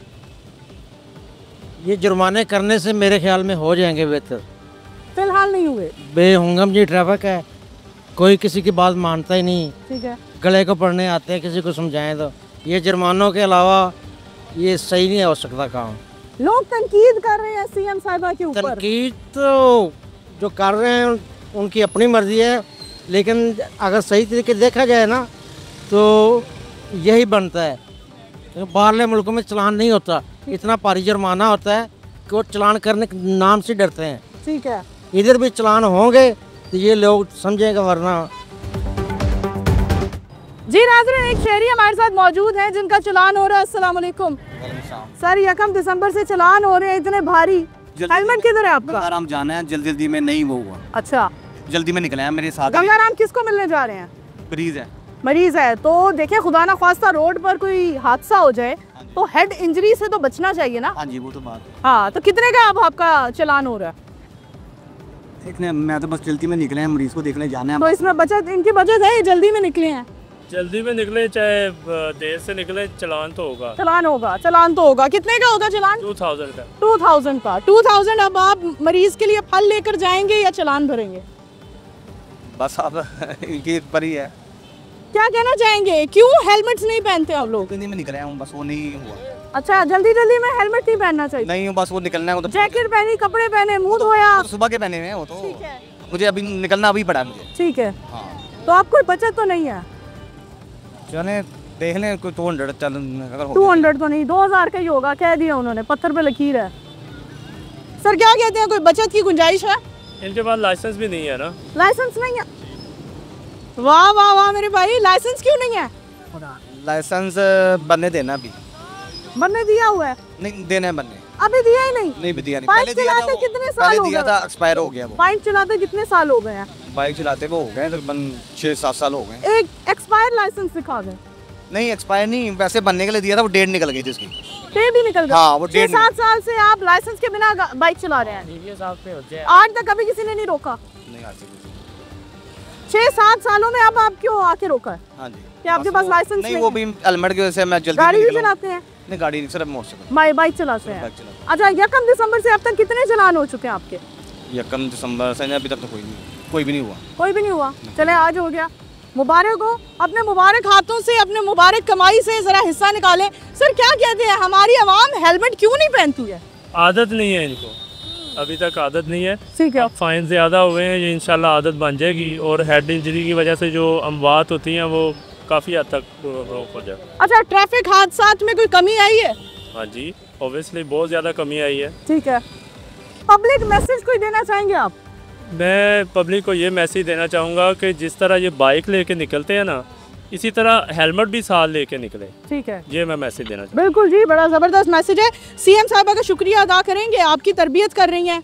ये जुर्माने करने से मेरे ख्याल में हो जाएंगे बेहतर। फिलहाल नहीं हुए। बेहंगम जी ट्रैफिक है, कोई किसी की बात मानता ही नहीं। ठीक है, गले को पढ़ने आते हैं, किसी को समझाएं तो। ये जुर्मानों के अलावा ये सही नहीं हो सकता काम। लोग तनकीद कर रहे हैं CM साहिबा के ऊपर। तनकीद तो जो कर रहे हैं उनकी अपनी मर्जी है, लेकिन अगर सही तरीके से देखा जाए ना तो यही बनता है। बाहरले मुल्कों में चलान नहीं होता, इतना भारी जुर्माना होता है कि वो चलान करने के नाम से डरते हैं। ठीक है, इधर भी चलान होंगे तो ये लोग समझेगा, वरना। जी नाज़रीन, एक शहरी हमारे साथ मौजूद हैं जिनका चलान हो रहा है। अस्सलाम वालेकुम सर, 1 दिसंबर से चलान हो रहे हैं इतने भारी, हेलमेट किधर है आपका? गंगाराम जाना है, जल्दी में नहीं वो हुआ। अच्छा, जल्दी में निकले हैं मेरे साथ। गंगाराम किसको मिलने जा रहे हैं? मरीज है। मरीज है तो देखिए, खुदा ना ख्वास्ता रोड पर कोई हादसा हो जाए तो हेड इंजरी से तो बचना चाहिए ना। हाँ जी, वो तो बात। हाँ, तो कितने का अब आपका चलान हो रहा है? देखने मैं तो बस जल्दी में निकले हैं, मरीज को देखने जाना है। तो इसमें बचत, इनकी बचत है, जल्दी में निकले हैं। जल्दी में निकले चाहे देर से निकले, चलान तो होगा। चलान होगा, चलान तो होगा। कितने का होगा चलान? 2000 का। 2000 का। 2000 अब आप मरीज के लिए फल लेकर जाएंगे या चलान भरेंगे? बस अब इनकी पर ही है। क्या कहना चाहेंगे, क्यों हेलमेट्स नहीं पहनते आप लोग? जल्दी में निकले हैं, बस वो नहीं हुआ। अच्छा, जल्दी में हेलमेट नहीं पहनना चाहिए? नहीं, बस वो निकलना है। जैकेट पहनी, कपड़े पहने, मुंह धोया। सुबह के पहने हैं वो तो। ठीक है, मुझे अभी निकलना अभी पड़ा मुझे। ठीक है, तो आप कोई बचत तो नहीं है? चले देख लें, कोई 200 चल। 200 तो नहीं, 2000 का ही होगा, कह दिया उन्होंने, पत्थर पे लकीर है। सर क्या कहते हैं, कोई बचत की गुंजाइश है? इनके पास लाइसेंस भी नहीं है ना। लाइसेंस नहीं है? वाह वाह वाह मेरे भाई, लाइसेंस क्यों नहीं है? लाइसेंस बनने देना, अभी बनने दिया हुआ है? नहीं, देना है बनने। अभी दिया ही नहीं? नहीं दिया नहीं। बाइक चलाते कितने साल हो गए? दिया था, एक्सपायर हो गया वो। बाइक चलाते कितने साल हो गए हैं? बाइक चलाते वो हो गए तकरीबन 6-7 साल हो गए। एक एक्सपायर लाइसेंस दिखा दें। नहीं, एक्सपायर नहीं, वैसे बनने के लिए दिया था, वो डेट निकल गई थी उसकी। डेट भी निकल गई? हाँ, वो डेट। 7 साल से आप लाइसेंस के बिना बाइक चला रहे हैं? आज तक कभी किसी ने नहीं रोका? नहीं, आज तक 6-7 सालों में अब आप क्यों आके रोका है? हाँ जी, कि आपके पास लाइसेंस नहीं? वो भी हेलमेट की वजह से मैं जल्दी। गाड़ी भी चलाते हैं? नहीं, गाड़ी नहीं, सिर्फ मोटरसाइकिल। बाइक चलाते हैं। अच्छा, 1 दिसंबर से अब तक कितने चलान हो चुके हैं आपके? 1 दिसंबर से अभी तक तो कोई भी नहीं हुआ। कोई भी नहीं हुआ? चले, आज हो गया, मुबारक हो। अपने मुबारक हाथों से, अपने मुबारक कमाई से जरा हिस्सा निकालें। सर क्या कहते हैं, हमारी आवाम हेलमेट क्यों नहीं पहनती है? आदत नहीं है इनको, अभी तक आदत नहीं है। ठीक है, फाइन ज़्यादा हुए हैं, ये इंशाल्लाह आदत बन जाएगी और हेड इंजरी की वजह से जो अमवात होती हैं वो काफ़ी हद तक रोक हो जाए। अच्छा, ट्रैफिक हादसात में कोई कमी आई है? हाँ जी, ऑब्वियसली बहुत ज़्यादा कमी आई है। ठीक है, पब्लिक मैसेज कोई देना चाहेंगे आप? मैं पब्लिक को ये मैसेज देना चाहूँगा कि जिस तरह ये बाइक लेके निकलते हैं ना, इसी तरह हेलमेट भी साथ लेके निकले। ठीक है, ये मैं मैसेज देना चाहूँगा। बिल्कुल जी, बड़ा ज़बरदस्त मैसेज है। सीएम साहिबा का शुक्रिया अदा करेंगे, आपकी तरबियत कर रही हैं।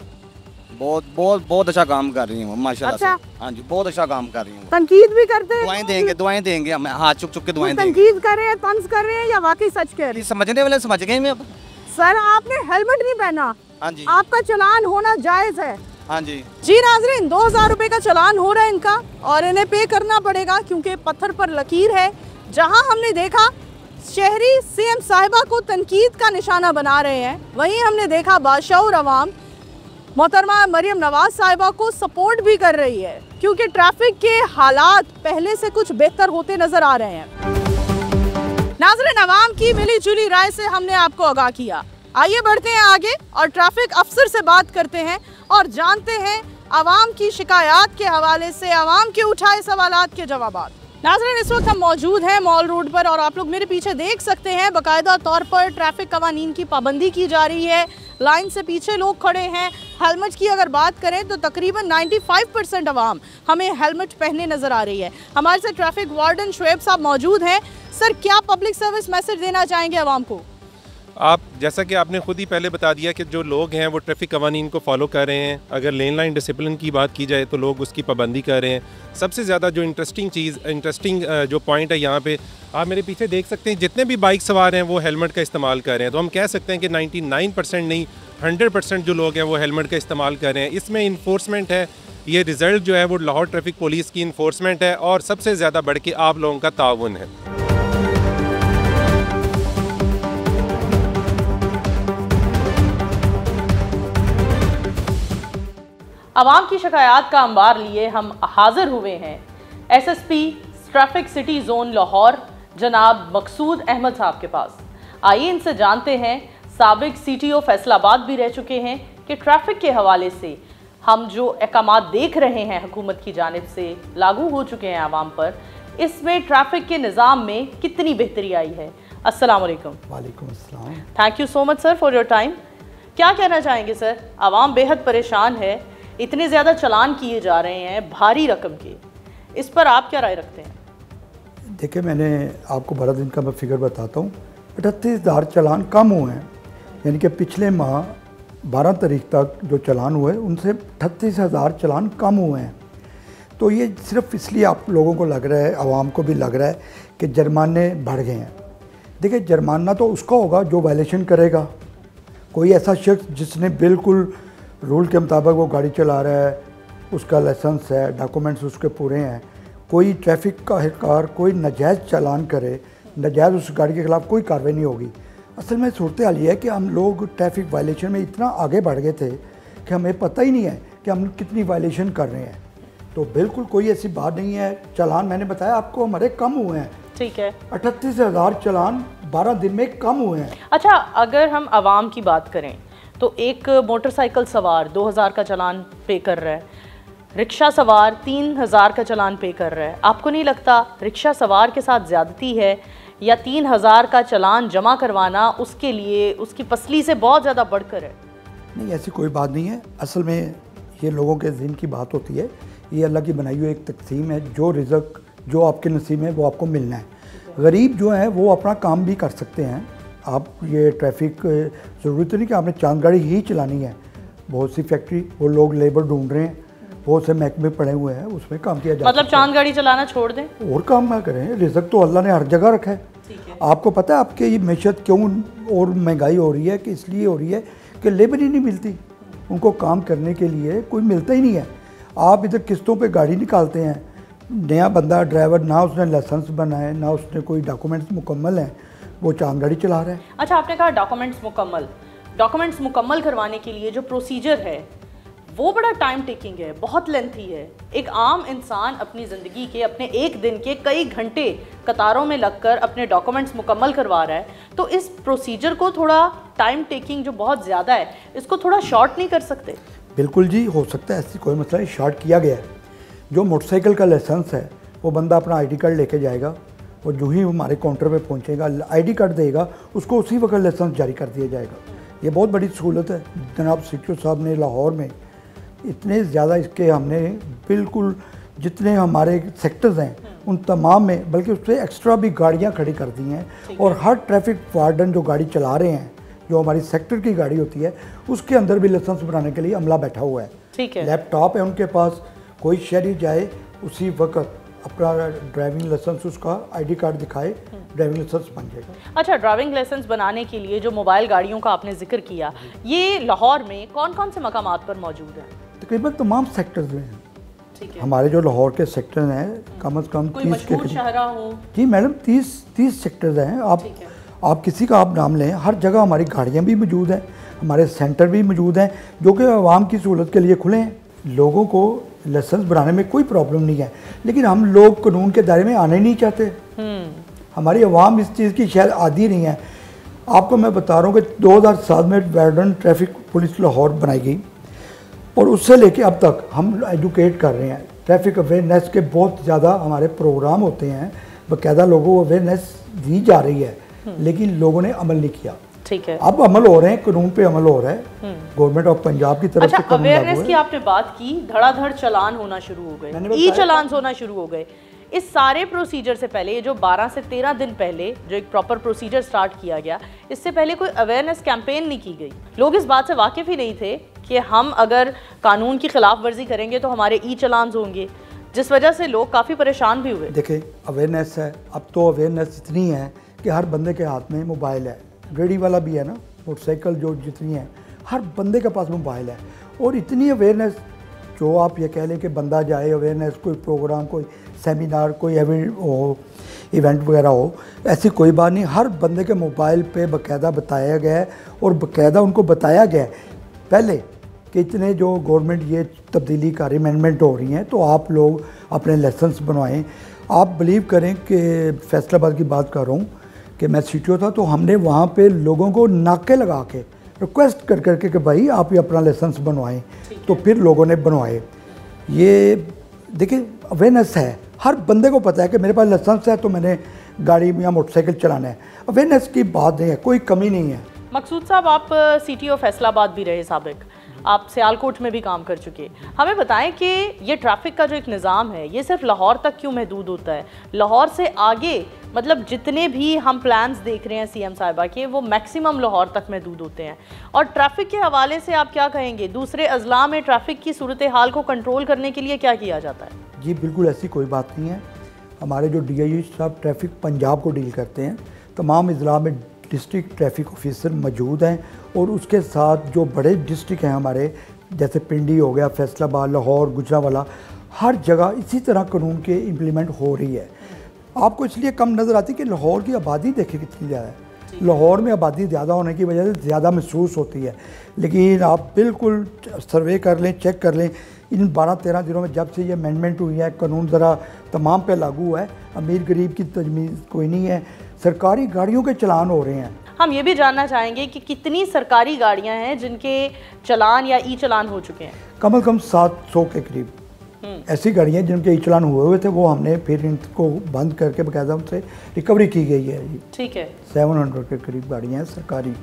बहुत अच्छा काम कर रही हूँ माशाल्लाह से। अच्छा? हाँ जी, बहुत अच्छा काम कर रही हूँ। तनकीद भी करते हैं? दुआएं देंगे हम, हाथ चुप के दुआएं देंगे। तनकीद कर रहे हैं, तंज कर रहे हैं या वाकई सच कह रहे हैं? समझने वाले समझ गए मैं अब। सर आपने हेलमेट नहीं पहना, हाँ जी, आपका चलान होना जायज है। हाँ जी। जी नाज़रीन, 2000 रुपए का चलान हो रहा है इनका और इन्हें पे करना पड़ेगा क्योंकि पत्थर पर लकीर है। जहां हमने देखा शहरी सीएम साहिबा को तनकीद का निशाना बना रहे हैं, वहीं हमने देखा बादशाह अवाम मोहतरमा मरियम नवाज साहिबा को सपोर्ट भी कर रही है क्योंकि ट्रैफिक के हालात पहले से कुछ बेहतर होते नजर आ रहे हैं। नाज़रीन, अवाम की मिली जुली राय से हमने आपको आगाह किया। आइए बढ़ते हैं आगे और ट्रैफिक अफसर से बात करते हैं और जानते हैं अवाम की शिकायत के हवाले से अवाम के उठाए सवालात के जवाबात। नाज़रीन, इस वक्त हम मौजूद हैं मॉल रोड पर और आप लोग मेरे पीछे देख सकते हैं बाकायदा तौर पर ट्रैफिक कवानीन की पाबंदी की जा रही है। लाइन से पीछे लोग खड़े हैं। हेलमेट की अगर बात करें तो तकरीबन 95% अवाम हमें हेलमेट पहने नज़र आ रही है। हमारे साथ ट्रैफिक वार्डन शुएब साहब मौजूद हैं। सर, क्या पब्लिक सर्विस मैसेज देना चाहेंगे अवाम को? आप जैसा कि आपने खुद ही पहले बता दिया कि जो लोग हैं वो ट्रैफिक कवानीन को फॉलो कर रहे हैं। अगर लेन लाइन डिसिप्लिन की बात की जाए तो लोग उसकी पाबंदी कर रहे हैं। सबसे ज़्यादा जो इंटरेस्टिंग जो पॉइंट है यहाँ पे आप मेरे पीछे देख सकते हैं, जितने भी बाइक सवार हैं वो हेलमेट का इस्तेमाल कर रहे हैं। तो हम कह सकते हैं कि 99% नहीं 100% जो लोग हैं वो हेलमेट का इस्तेमाल कर रहे हैं। इसमें इन्फोर्समेंट है, ये रिज़ल्ट जो है वो लाहौर ट्रैफिक पुलिस की इन्फोर्समेंट है और सबसे ज़्यादा बढ़ के आप लोगों का ताउन है। अवाम की शिकायत का अंबार लिए हम हाजिर हुए हैं SSP traffic city zone Lahore जनाब मकसूद अहमद साहब के पास। आइए इनसे जानते हैं, साबिक सीटीओ फैसलाबाद भी रह चुके हैं, कि ट्रैफिक के हवाले से हम जो अहकामात देख रहे हैं हुकूमत की जानिब से लागू हो चुके हैं आवाम पर, इसमें ट्रैफिक के निज़ाम में कितनी बेहतरी आई है? अस्सलाम वालेकुम। वालेकुम अस्सलाम। Thank you so much sir for your time. क्या कहना चाहेंगे सर? आवाम बेहद परेशान है, इतने ज़्यादा चलान किए जा रहे हैं भारी रकम के, इस पर आप क्या राय रखते हैं? देखिए, मैंने आपको 12 दिन का मैं फिगर बताता हूँ। 38,000 चलान कम हुए हैं, यानी कि पिछले माह 12 तारीख तक जो चलान हुए उनसे 38,000 चलान कम हुए हैं। तो ये सिर्फ इसलिए आप लोगों को लग रहा है, आवाम को भी लग रहा है कि जुर्माने बढ़ गए हैं। देखिए, जुर्माना तो उसका होगा जो वायलेशन करेगा। कोई ऐसा शख्स जिसने बिल्कुल रूल के मुताबिक वो गाड़ी चला रहा है, उसका लाइसेंस है, डॉक्यूमेंट्स उसके पूरे हैं, कोई ट्रैफिक का अहलकार कोई नाजायज़ चालान करे, नाजायज़ उस गाड़ी के ख़िलाफ़ कोई कार्रवाई नहीं होगी। असल में सूरत हाल ये है कि हम लोग ट्रैफिक वायलेशन में इतना आगे बढ़ गए थे कि हमें पता ही नहीं है कि हम कितनी वायलेशन कर रहे हैं। तो बिल्कुल कोई ऐसी बात नहीं है। चालान मैंने बताया आपको हमारे कम हुए हैं। ठीक है, 38,000 चालान 12 दिन में कम हुए हैं। अच्छा, अगर हम आवाम की बात करें तो एक मोटरसाइकिल सवार 2,000 का चालान पे कर रहा है, रिक्शा सवार 3,000 का चालान पे कर रहा है। आपको नहीं लगता रिक्शा सवार के साथ ज़्यादती है, या 3,000 का चालान जमा करवाना उसके लिए उसकी पसली से बहुत ज़्यादा बढ़कर है? नहीं, ऐसी कोई बात नहीं है। असल में ये लोगों के ज़िन की बात होती है। ये अल्लाह की बनाई हुई एक तकसीम है। जो रिज़्क जो आपके नसीब में वो आपको मिलना है। गरीब जो है वो अपना काम भी कर सकते हैं। आप ये ट्रैफिक ज़रूरत नहीं कि आपने चांद गाड़ी ही चलानी है। बहुत सी फैक्ट्री वो लोग लेबर ढूंढ रहे हैं, बहुत से महकमे पड़े हुए हैं, उसमें काम किया जाता है। मतलब चांद गाड़ी चलाना छोड़ दें और काम ना करें। रिज़्क तो अल्लाह ने हर जगह रखा है। आपको पता है आपके ये मैशत क्यों और महंगाई हो रही है? कि इसलिए हो रही है कि लेबर ही नहीं मिलती, उनको काम करने के लिए कोई मिलता ही नहीं है। आप इधर किस्तों पे गाड़ी निकालते हैं, नया बंदा ड्राइवर ना उसने लाइसेंस बनाए, ना उसने कोई डॉक्यूमेंट्स मुकम्मल हैं, वो चांद गाड़ी चला रहा है। अच्छा, आपने कहा डॉक्यूमेंट्स मुकम्मल करवाने के लिए जो प्रोसीजर है वो बड़ा टाइम टेकिंग है, बहुत लेंथी है। एक आम इंसान अपनी ज़िंदगी के अपने एक दिन के कई घंटे कतारों में लगकर अपने डॉक्यूमेंट्स मुकम्मल करवा रहा है, तो इस प्रोसीजर को थोड़ा टाइम टेकिंग जो बहुत ज़्यादा है, इसको थोड़ा शॉर्ट नहीं कर सकते? बिल्कुल जी, हो सकता है, ऐसी कोई मसला नहीं, शॉर्ट किया गया है। जो मोटरसाइकिल का लाइसेंस है वो बंदा अपना ID कार्ड लेके जाएगा और जो ही हमारे काउंटर पे पहुंचेगा ID कार्ड देगा, उसको उसी वक्त लाइसेंस जारी कर दिया जाएगा। ये बहुत बड़ी सहूलत है। जनाब सीटीओ साहब ने लाहौर में इतने ज़्यादा इसके हमने बिल्कुल जितने हमारे सेक्टर्स हैं उन तमाम में, बल्कि उससे एक्स्ट्रा भी गाड़ियाँ खड़ी कर दी हैं। और हर ट्रैफिक वार्डन जो गाड़ी चला रहे हैं, जो हमारी सेक्टर की गाड़ी होती है, उसके अंदर भी लाइसेंस बनाने के लिए अमला बैठा हुआ है। ठीक है, लैपटॉप है उनके पास। कोई शहरी जाए उसी वक्त अपना ड्राइविंग लाइसेंस, उसका ID कार्ड दिखाए, ड्राइविंग लाइसेंस बन जाएगा। अच्छा, ड्राइविंग लाइसेंस बनाने के लिए जो मोबाइल गाड़ियों का आपने जिक्र किया, ये लाहौर में कौन कौन से मकामात पर मौजूद है? तकरीबन तमाम सेक्टर्स में हैं। ठीक है, हमारे जो लाहौर के सेक्टर हैं कम से कम 30 के करीब। जी मैडम, 30 सेक्टर्स हैं। आप किसी का आप नाम लें, हर जगह हमारी गाड़ियाँ भी मौजूद हैं, हमारे सेंटर भी मौजूद हैं जो कि आवाम की सहूलत के लिए खुले हैं। लोगों को लाइसेंस बनाने में कोई प्रॉब्लम नहीं है, लेकिन हम लोग कानून के दायरे में आने नहीं चाहते। हमारी आवाम इस चीज़ की शायद आदी नहीं है। आपको मैं बता रहा हूँ कि 2007 में वार्डन ट्रैफिक पुलिस लाहौर बनाई गई और उससे लेके अब तक हम एजुकेट कर रहे हैं। ट्रैफिक अवेयरनेस के बहुत ज़्यादा हमारे प्रोग्राम होते हैं, बाकायदा लोगों को अवेयरनेस दी जा रही है, लेकिन लोगों ने अमल नहीं किया। ठीक है, अब अमल हो रहे हैं, कानून पे अमल हो रहा है गवर्नमेंट ऑफ पंजाब की तरफ से। अवेयरनेस की आपने बात की, धड़ाधड़ चालान होना शुरू हो गए, ई चालान होना शुरू हो गए। इस सारे प्रोसीजर से पहले, ये जो 12 से 13 दिन पहले जो एक प्रॉपर प्रोसीजर स्टार्ट किया गया, इससे पहले कोई अवेयरनेस कैंपेन नहीं की गई। लोग इस बात से वाकिफ़ ही नहीं थे कि हम अगर कानून की खिलाफ वर्जी करेंगे तो हमारे ई चालान होंगे, जिस वजह से लोग काफ़ी परेशान भी हुए। देखिए, अवेयरनेस है, अब तो अवेयरनेस इतनी है कि हर बंदे के हाथ में मोबाइल है। रेडी वाला भी है ना, मोटरसाइकिल जो जितनी है, हर बंदे के पास मोबाइल है। और इतनी अवेयरनेस, जो आप ये कह लें कि बंदा जाए अवेयरनेस, कोई प्रोग्राम, कोई सेमिनार, कोई इवेंट वगैरह हो, ऐसी कोई बात नहीं। हर बंदे के मोबाइल पे बाकायदा बताया गया है और बाकायदा उनको बताया गया है पहले कि इतने जो गवर्नमेंट ये तब्दीली का अमेंडमेंट हो रही हैं, तो आप लोग अपने लाइसेंस बनवाएं। आप बिलीव करें कि फैसलाबाद की बात कर रहा हूँ कि मैं सीटीओ था, तो हमने वहाँ पे लोगों को नाके लगा के रिक्वेस्ट कर करके कि भाई आप ये अपना लाइसेंस बनवाएं, तो फिर लोगों ने बनवाए। ये देखिए अवेयरनेस है, हर बंदे को पता है कि मेरे पास लाइसेंस है तो मैंने गाड़ी या मोटरसाइकिल चलाना है। अवेयरनेस की बात नहीं है, कोई कमी नहीं है। मकसूद साहब, आप सिटी ऑफ फैसलाबाद भी रहे साबिक, आप सियालकोट में भी काम कर चुके, हमें बताएं कि ये ट्रैफिक का जो एक निज़ाम है ये सिर्फ लाहौर तक क्यों महदूद होता है? लाहौर से आगे मतलब जितने भी हम प्लान्स देख रहे हैं सीएम साहिबा के, वो मैक्सिमम लाहौर तक महदूद होते हैं। और ट्रैफिक के हवाले से आप क्या कहेंगे, दूसरे अजला में ट्रैफिक की सूरत हाल को कंट्रोल करने के लिए क्या किया जाता है? जी बिल्कुल ऐसी कोई बात नहीं है। हमारे जो DIG साहब ट्रैफिक पंजाब को डील करते हैं, तमाम अजला में डिस्ट्रिक्ट ट्रैफिक ऑफिसर मौजूद हैं, और उसके साथ जो बड़े डिस्ट्रिक्ट हैं हमारे, जैसे पिंडी हो गया, फैसलाबाद, लाहौर, गुजरांवाला, हर जगह इसी तरह कानून के इम्प्लीमेंट हो रही है। आपको इसलिए कम नज़र आती कि लाहौर की आबादी देखिए कितनी ज़्यादा है। लाहौर में आबादी ज़्यादा होने की वजह से ज़्यादा महसूस होती है, लेकिन आप बिल्कुल सर्वे कर लें, चेक कर लें, इन 12-13 दिनों में जब से ये अमेंडमेंट हुई है, कानून ज़रा तमाम पे लागू हुआ है, अमीर गरीब की तजमीज़ कोई नहीं है, सरकारी गाड़ियों के चलान हो रहे हैं। हम ये भी जानना चाहेंगे कि कितनी सरकारी गाड़ियां हैं जिनके चलान या ई चलान हो चुके हैं? कम से कम 700 के करीब ऐसी गाड़ियाँ जिनके ई चलान हुए थे, वो हमने फिर इनको बंद करके बाकायदा उनसे रिकवरी की गई है। ठीक है, 700 के करीब गाड़ियाँ हैं सरकारी,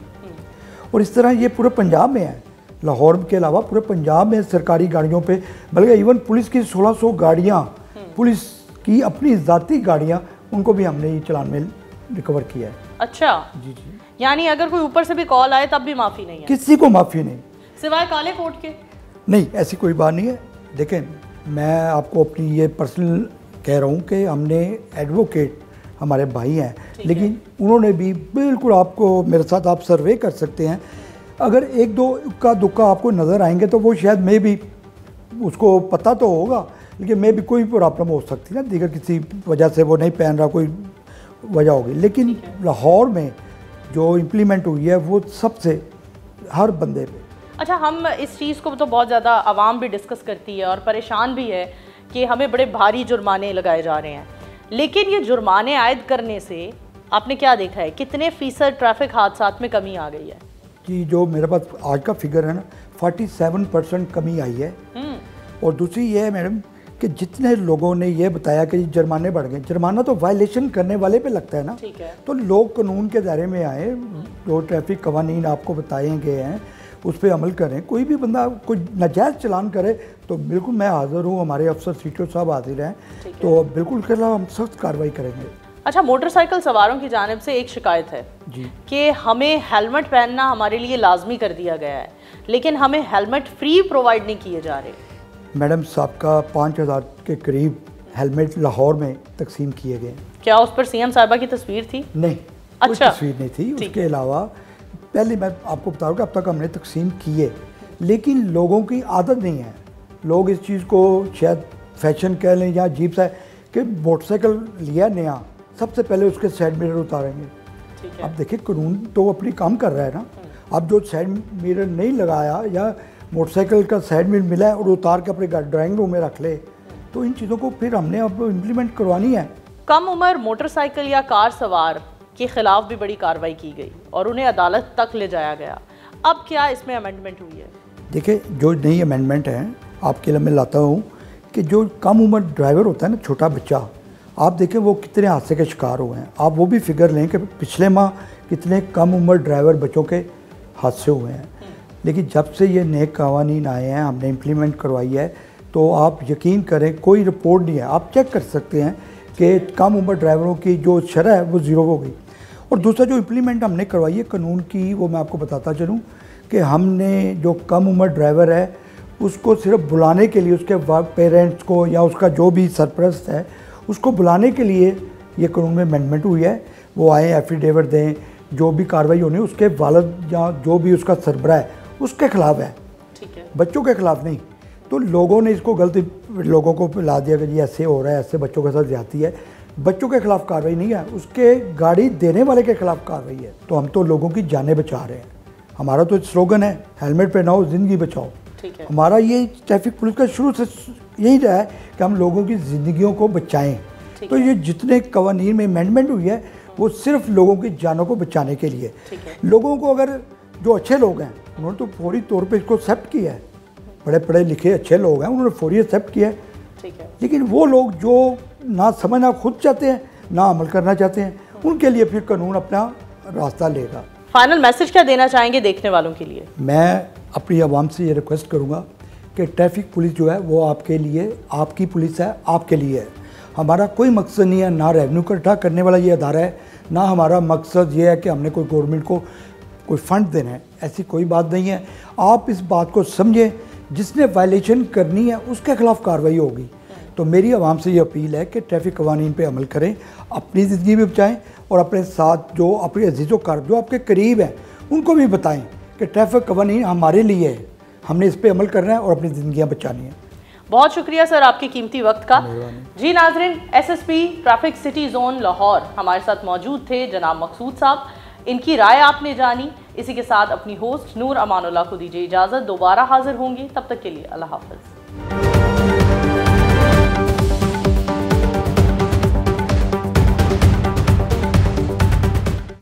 और इस तरह ये पूरे पंजाब में है। लाहौर के अलावा पूरे पंजाब में सरकारी गाड़ियों पे, बल्कि इवन पुलिस की 1600 गाड़ियाँ, पुलिस की अपनी ज़ाती गाड़ियाँ, उनको भी हमने ये चलान में रिकवर किया है। अच्छा जी जी, यानी अगर कोई ऊपर से भी कॉल आए तब भी माफ़ी नहीं है? किसी को माफ़ी नहीं, सिवाय काले कोट के? नहीं, ऐसी कोई बात नहीं है। देखें, मैं आपको अपनी ये पर्सनल कह रहा हूँ कि हमने एडवोकेट हमारे भाई हैं, लेकिन उन्होंने भी बिल्कुल, आपको मेरे साथ आप सर्वे कर सकते हैं, अगर एक दो का दुक्का आपको नज़र आएंगे तो वो शायद मे भी उसको पता तो होगा, लेकिन मे भी कोई प्रॉब्लम हो सकती है ना, दीगर किसी वजह से वो नहीं पहन रहा, कोई वजह होगी। लेकिन लाहौर में जो इम्प्लीमेंट हुई है वो सबसे हर बंदे पे। अच्छा, हम इस चीज़ को तो बहुत ज़्यादा आवाम भी डिस्कस करती है और परेशान भी है कि हमें बड़े भारी जुर्माने लगाए जा रहे हैं, लेकिन ये जुर्माने आयद करने से आपने क्या देखा है, कितने फ़ीसद ट्रैफिक हादसात में कमी आ गई है? कि जो मेरे पास आज का फिगर है ना, 47% कमी आई है। और दूसरी ये है मैडम कि जितने लोगों ने ये बताया कि जुर्माने बढ़ गए, जुर्माना तो वायलेशन करने वाले पे लगता है ना, ठीक है। तो लोग कानून के दायरे में आए, जो ट्रैफिक कवानीन आपको बताए गए हैं उस पर अमल करें। कोई भी बंदा कोई नाजायज़ चलान करे तो बिल्कुल मैं हाज़िर हूँ, हमारे अफसर सीटो साहब हाजिर हैं, तो बिल्कुल के खिलाफ हम सख्त कार्रवाई करेंगे। अच्छा, मोटरसाइकिल सवारों की जानिब से एक शिकायत है जी कि हमें हेलमेट पहनना हमारे लिए लाजमी कर दिया गया है, लेकिन हमें हेलमेट फ्री प्रोवाइड नहीं किए जा रहे। मैडम साहब का 5000 के करीब हेलमेट लाहौर में तकसीम किए गए। क्या उस पर सीएम साहिबा की तस्वीर थी? नहीं, अच्छा, कोई तस्वीर नहीं थी। उसके अलावा पहले मैं आपको बता दूँ कि अब तक हमने तकसीम किए, लेकिन लोगों की आदत नहीं है। लोग इस चीज़ को शायद फैशन कह लें या अजीब सा है कि मोटरसाइकिल लिया नया, सबसे पहले उसके साइड मिरर उतारेंगे। अब देखिए, कानून तो अपनी काम कर रहा है ना। अब जो साइड मिरर नहीं लगाया या मोटरसाइकिल का साइड मिरर मिला है और उतार के अपने ड्राइंग रूम में रख ले, तो इन चीज़ों को फिर हमने अब इम्प्लीमेंट करवानी है। कम उम्र मोटरसाइकिल या कार सवार के खिलाफ भी बड़ी कार्रवाई की गई और उन्हें अदालत तक ले जाया गया। अब क्या इसमें अमेंडमेंट हुई है? देखिए, जो नई अमेंडमेंट है आपके लिए मैं लाता हूँ कि जो कम उम्र ड्राइवर होता है ना, छोटा बच्चा, आप देखें वो कितने हादसे के शिकार हुए हैं। आप वो भी फिगर लें कि पिछले माह कितने कम उम्र ड्राइवर बच्चों के हादसे हुए हैं। लेकिन जब से ये नए कवानीन आए हैं, हमने इम्प्लीमेंट करवाई है, तो आप यकीन करें कोई रिपोर्ट नहीं है। आप चेक कर सकते हैं कि कम उम्र ड्राइवरों की जो शरह है वो ज़ीरो हो गई। और दूसरा जो इम्प्लीमेंट हमने करवाई है कानून की, वो मैं आपको बताता चलूँ कि हमने जो कम उम्र ड्राइवर है उसको सिर्फ बुलाने के लिए, उसके पेरेंट्स को या उसका जो भी सरपरस्त है उसको बुलाने के लिए ये कानून में अमेंडमेंट हुई है। वो आए, एफिडेविट दें, जो भी कार्रवाई होनी उसके वालिद या जो भी उसका सरबराह है उसके खिलाफ है, ठीक है, बच्चों के खिलाफ नहीं। तो लोगों ने इसको गलत लोगों को ला दिया कि जी ऐसे हो रहा है, ऐसे बच्चों के साथ ज्यादती है। बच्चों के खिलाफ कार्रवाई नहीं है, उसके गाड़ी देने वाले के खिलाफ कार्रवाई है। तो हम तो लोगों की जानें बचा रहे हैं। हमारा तो स्लोगन है, हेलमेट पहनाओ ज़िंदगी बचाओ। ठीक है। हमारा ये ट्रैफिक पुलिस का शुरू से यही रहा है कि हम लोगों की ज़िंदगियों को बचाएं। तो ये जितने कवानीन में अमेंडमेंट हुई है वो सिर्फ लोगों की जानों को बचाने के लिए। लोगों को अगर जो अच्छे लोग हैं उन्होंने तो फौरी तौर पे इसको एक्सेप्ट किया है, बड़े पढ़े लिखे अच्छे लोग हैं उन्होंने फौरी एक्सेप्ट किया है। ठीक है। लेकिन वो लोग जो ना समझना खुद चाहते हैं ना अमल करना चाहते हैं, उनके लिए फिर कानून अपना रास्ता लेगा। फाइनल मैसेज क्या देना चाहेंगे देखने वालों के लिए? मैं अपनी आवाम से ये रिक्वेस्ट करूँगा कि ट्रैफिक पुलिस जो है वो आपके लिए, आपकी पुलिस है, आपके लिए है। हमारा कोई मकसद नहीं है, ना रेवेन्यू इकट्ठा करने वाला ये अदारा है, ना हमारा मकसद ये है कि हमने कोई गवर्नमेंट को कोई फंड देना है, ऐसी कोई बात नहीं है। आप इस बात को समझें, जिसने वायलेशन करनी है उसके खिलाफ कार्रवाई होगी। तो मेरी आवाम से ये अपील है कि ट्रैफिक कवानीन पे अमल करें, अपनी ज़िंदगी भी बचाएं और अपने साथ जो अपने अजीज़ों कार जो आपके करीब हैं उनको भी बताएं कि ट्रैफिक कवानीन हमारे लिए है, हमने इस पे अमल करना है और अपनी ज़िंदगियाँ बचानी है। बहुत शुक्रिया सर आपके कीमती वक्त का। जी नाजरीन, SSP traffic city zone Lahore हमारे साथ मौजूद थे जनाब मकसूद साहब, इनकी राय आपने जानी। इसी के साथ अपनी होस्ट नूर अमानुल्लाह को दीजिए इजाज़त, दोबारा हाजिर होंगी, तब तक के लिए अल्लाह हाफ़िज़।